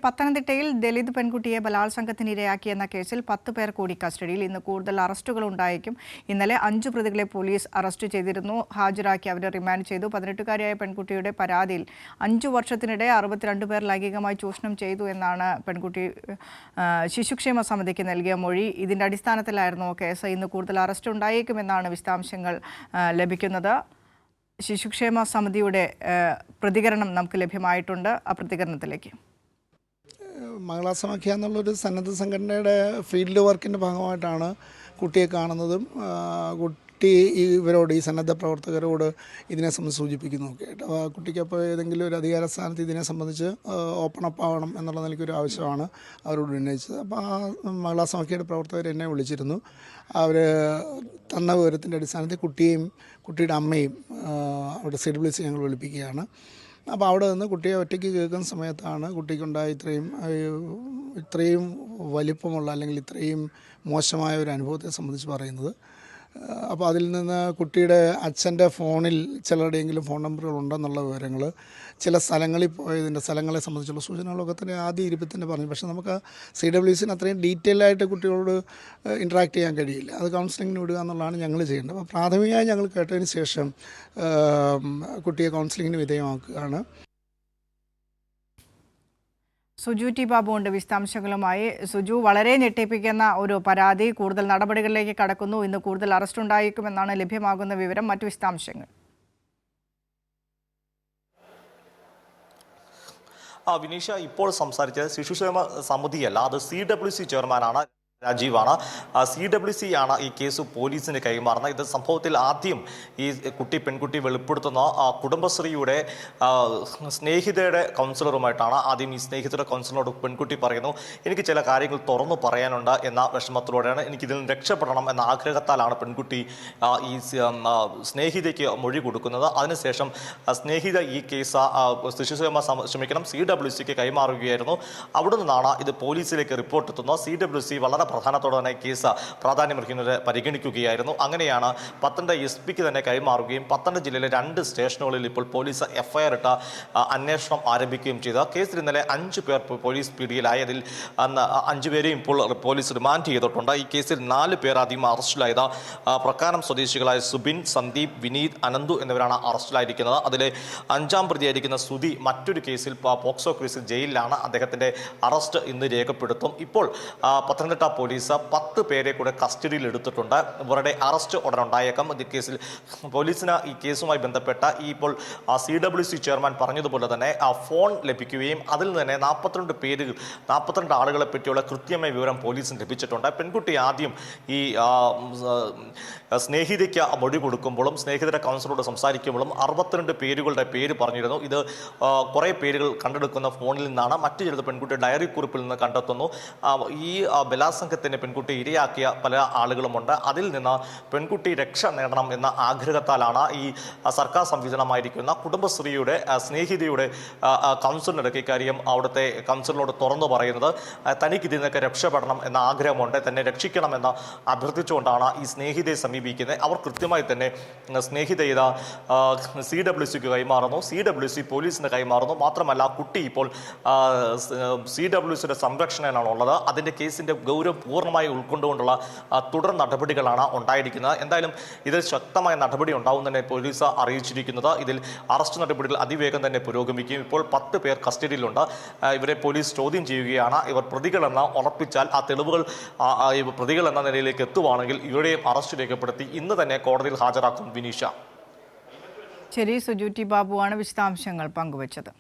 പത്തനംതിട്ടയിൽ ദലിത് പെൺകുട്ടിയെ ബലാത്സംഗത്തിനിരയാക്കിയെന്ന കേസിൽ 10 പേർ കൂടി കസ്റ്റഡിയിൽ. ഇന്ന് കൂടുതൽ അറസ്റ്റുകൾ ഉണ്ടായേക്കും. ഇന്നലെ 5 പ്രതികളെ പോലീസ് അറസ്റ്റ് ചെയ്തിരുന്നു. ഹാജരാക്കി അവരെ റിമാൻഡ് ചെയ്തു. 18-കാരിയായ പെൺകുട്ടിയുടെ പരാതിയിൽ 5 വർഷത്തിനിടെ 62 പേർ ലൈംഗികമായി ചൂഷണം ചെയ്തു എന്നാണ് പെൺകുട്ടി ശിശുക്ഷേമ സമിതിക്ക് നൽകിയ മൊഴി. ഇതിന്റെ അടിസ്ഥാനത്തിലായിരുന്നു കേസ്. ഇന്ന് കൂടുതൽ അറസ്റ്റ് ഉണ്ടായേക്കുമെന്നാണ് വിശദാംശങ്ങൾ ലഭിക്കുന്നത്. ശിശുക്ഷേമ സമിതിയുടെ പ്രതികരണം നമുക്ക് ലഭ്യമായിട്ടുണ്ട്. ആ പ്രതികരണത്തിലേക്ക്. മംഗളാസമാഖ്യ എന്നുള്ളൊരു സന്നദ്ധ സംഘടനയുടെ ഫീൽഡ് വർക്കിൻ്റെ ഭാഗമായിട്ടാണ് കുട്ടിയെ കാണുന്നതും കുട്ടി ഇവരോട് ഈ സന്നദ്ധ പ്രവർത്തകരോട് ഇതിനെ സംബന്ധിച്ച് സൂചിപ്പിക്കുന്നതൊക്കെ ആയിട്ട്. അപ്പോൾ കുട്ടിക്ക് അപ്പോൾ ഏതെങ്കിലും ഒരു അധികാര സ്ഥാനത്ത് ഇതിനെ സംബന്ധിച്ച് ഓപ്പൺ അപ്പ് ആവണം എന്നുള്ള നിലയ്ക്കൊരു ആവശ്യമാണ് അവരോട് ഉന്നയിച്ചത്. അപ്പോൾ ആ മംഗളാസമാഖ്യയുടെ പ്രവർത്തകർ എന്നെ വിളിച്ചിരുന്നു. അവർ തന്ന വിവരത്തിൻ്റെ അടിസ്ഥാനത്തിൽ കുട്ടിയെയും കുട്ടിയുടെ അമ്മയും അവിടെ CWC ഞങ്ങൾ വിളിപ്പിക്കുകയാണ്. അപ്പോൾ അവിടെ നിന്ന് കുട്ടിയെ ഒറ്റയ്ക്ക് കേൾക്കുന്ന സമയത്താണ് കുട്ടിക്കുണ്ടായ ഇത്രയും വലിപ്പമുള്ള അല്ലെങ്കിൽ ഇത്രയും മോശമായ ഒരു അനുഭവത്തെ സംബന്ധിച്ച് പറയുന്നത്. അപ്പോൾ അതിൽ നിന്ന് കുട്ടിയുടെ അച്ഛൻ്റെ ഫോണിൽ ചിലരുടെയെങ്കിലും ഫോൺ നമ്പറുകൾ ഉണ്ടെന്നുള്ള വിവരങ്ങൾ, ചില സ്ഥലങ്ങളിൽ പോയതിൻ്റെ സ്ഥലങ്ങളെ സംബന്ധിച്ചുള്ള സൂചനകളൊക്കെ തന്നെ ആദ്യ ഇരുപ്പിൽ തന്നെ പറഞ്ഞു. പക്ഷേ നമുക്ക് CWCന് അത്രയും ഡീറ്റെയിൽ ആയിട്ട് കുട്ടികളോട് ഇൻട്രാക്ട് ചെയ്യാൻ കഴിയില്ല. അത് കൗൺസിലിങ്ങിന് വിടുക എന്നുള്ളതാണ് ഞങ്ങൾ ചെയ്യേണ്ടത്. അപ്പോൾ പ്രാഥമികമായി ഞങ്ങൾ കേട്ടതിന് ശേഷം കുട്ടിയെ കൗൺസിലിങ്ങിന് വിധേയമാക്കുകയാണ്. സുജു ടി ബാബു ഉണ്ട് വിശദാംശങ്ങളുമായി. സുജു, വളരെ ഞെട്ടിപ്പിക്കുന്ന ഒരു പരാതി. കൂടുതൽ നടപടികളിലേക്ക് കടക്കുന്നു. ഇന്ന് കൂടുതൽ അറസ്റ്റ് ഉണ്ടായേക്കുമെന്നാണ് ലഭ്യമാകുന്ന വിവരം. മറ്റു വിശദാംശങ്ങൾ. വിനീഷ, ഇപ്പോൾ സംസാരിച്ചത് ശിശുക്ഷേമ സമിതിയല്ല, അത് CWC ചെയർമാനാണ്, രാജീവാണ്. CWC ആണ് ഈ കേസ് പോലീസിന് കൈമാറുന്നത്. ഇത് സംഭവത്തിൽ ആദ്യം ഈ പെൺകുട്ടി വെളിപ്പെടുത്തുന്ന കുടുംബശ്രീയുടെ സ്നേഹിതയുടെ കൗൺസിലറുമായിട്ടാണ്. ആദ്യം ഈ സ്നേഹിതയുടെ കൗൺസിലറോട് പെൺകുട്ടി പറയുന്നു, എനിക്ക് ചില കാര്യങ്ങൾ തുറന്നു പറയാനുണ്ട് എന്ന വിഷമത്തിലൂടെയാണ്, എനിക്കിതിൽ നിന്ന് രക്ഷപ്പെടണം എന്ന ആഗ്രഹത്താലാണ് പെൺകുട്ടി ഈ സ്നേഹിതയ്ക്ക് മൊഴി കൊടുക്കുന്നത്. അതിനുശേഷം സ്നേഹിത ഈ കേസ് CWCക്ക് കൈമാറുകയായിരുന്നു. അവിടെ നിന്നാണ് ഇത് പോലീസിലേക്ക് റിപ്പോർട്ട് എത്തുന്നത്. CWC വളരെ പ്രധാനത്തോടെ തന്നെ കേസ് പ്രാധാന്യമർഹിക്കുന്നത് പരിഗണിക്കുകയായിരുന്നു. അങ്ങനെയാണ് പത്തനംതിട്ട SP തന്നെ കൈമാറുകയും പത്തനംതിട്ട ജില്ലയിലെ 2 സ്റ്റേഷനുകളിൽ ഇപ്പോൾ പോലീസ് FIR ഇട്ട അന്വേഷണം ആരംഭിക്കുകയും ചെയ്തു. കേസിൽ ഇന്നലെ 5 പേർ പോലീസ് പിടിയിലായതിൽ 5 പേരെയും ഇപ്പോൾ പോലീസ് റിമാൻഡ് ചെയ്തിട്ടുണ്ട്. ഈ കേസിൽ 4 പേർ ആദ്യം അറസ്റ്റിലായത് പ്രക്കാനം സ്വദേശികളായ സുബിൻ, സന്ദീപ്, വിനീത്, അനന്തു എന്നിവരാണ് അറസ്റ്റിലായിരിക്കുന്നത്. അതിലെ 5ാം പ്രതിയായിരിക്കുന്ന സുധി മറ്റൊരു കേസിൽ പോക്സോ കേസിൽ ജയിലിലാണ്. അദ്ദേഹത്തിൻ്റെ അറസ്റ്റ് ഇന്ന് രേഖപ്പെടുത്തും. ഇപ്പോൾ പത്തനംതിട്ട പോലീസ് 10 പേരെ കൂടെ കസ്റ്റഡിയിൽ എടുത്തിട്ടുണ്ട്. ഇവരുടെ അറസ്റ്റ് ഉടൻ ഉണ്ടായേക്കാം. ഈ കേസിൽ പോലീസിന് ഈ കേസുമായി ബന്ധപ്പെട്ട ഇപ്പോൾ CWC ചെയർമാൻ പറഞ്ഞതുപോലെ തന്നെ ഫോൺ ലഭിക്കുകയും അതിൽ തന്നെ 42 ആളുകളെ പറ്റിയുള്ള കൃത്യമായ വിവരം പോലീസിന് ലഭിച്ചിട്ടുണ്ട്. പെൺകുട്ടി ആദ്യം ഈ സ്നേഹിതയ്ക്ക് മൊഴി കൊടുക്കുമ്പോഴും സ്നേഹിതരുടെ കൗൺസിലറോട് സംസാരിക്കുമ്പോഴും 62 പേരുകളുടെ പേര് പറഞ്ഞിരുന്നു. ഇത് കുറേ പേരുകൾ കണ്ടെടുക്കുന്ന ഫോണിൽ നിന്നാണ്. മറ്റു ചിലത് പെൺകുട്ടിയുടെ ഡയറി കുറിപ്പിൽ നിന്ന് കണ്ടെത്തുന്നു. ഈ ബലാത്സംഗത്തിന് പെൺകുട്ടി ഇരയാക്കിയ പല ആളുകളുമുണ്ട്. അതിൽ നിന്ന് പെൺകുട്ടി രക്ഷ നേടണം എന്ന ആഗ്രഹത്താലാണ് ഈ സർക്കാർ സംവിധാനമായിരിക്കുന്ന കുടുംബശ്രീയുടെ സ്നേഹിതയുടെ കൗൺസിലറിനൊക്കെ ഇക്കാര്യം അവിടുത്തെ കൗൺസിലറോട് തുറന്നു പറയുന്നത്. തനിക്ക് ഇതിൽ നിന്നൊക്കെ രക്ഷപ്പെടണം എന്ന ആഗ്രഹമുണ്ട്, തന്നെ രക്ഷിക്കണമെന്ന് അഭ്യർത്ഥിച്ചുകൊണ്ടാണ് ഈ സ്നേഹിതയെ സമീപിക്കുന്നത്. അവർ കൃത്യമായി തന്നെ സ്നേഹിത ചെയ്ത CWCക്ക് കൈമാറുന്നു, CWC പോലീസിന് കൈമാറുന്നു. മാത്രമല്ല കുട്ടി ഇപ്പോൾ CWCയുടെ സംരക്ഷണയിലാണ് ഉള്ളത്. അതിൻ്റെ കേസിൻ്റെ ഗൗരവം പൂർണ്ണമായി ഉൾക്കൊണ്ടുകൊണ്ടുള്ള തുടർ നടപടികളാണ് ഉണ്ടായിരിക്കുന്നത്. എന്തായാലും ഇതിൽ ശക്തമായ നടപടി ഉണ്ടാവും തന്നെ പോലീസ് അറിയിച്ചിരിക്കുന്നത്. ഇതിൽ അറസ്റ്റ് നടപടികൾ അതിവേഗം തന്നെ പുരോഗമിക്കും. ഇപ്പോൾ 10 പേർ കസ്റ്റഡിയിലുണ്ട്. ഇവരെ പോലീസ് ചോദ്യം ചെയ്യുകയാണ്. ഇവർ പ്രതികളെന്ന് ഉറപ്പിച്ചാൽ ആ തെളിവുകൾ പ്രതികൾ എന്ന നിലയിലേക്ക് എത്തുവാണെങ്കിൽ ഇവരുടെയും അറസ്റ്റ് രേഖപ്പെടുത്തി ഇന്ന് തന്നെ കോടതിയിൽ ഹാജരാക്കും. വിനീഷ. ശരി, സുജു ടി ബാബുവാണ് വിശദാംശങ്ങൾ പങ്കുവച്ചത്.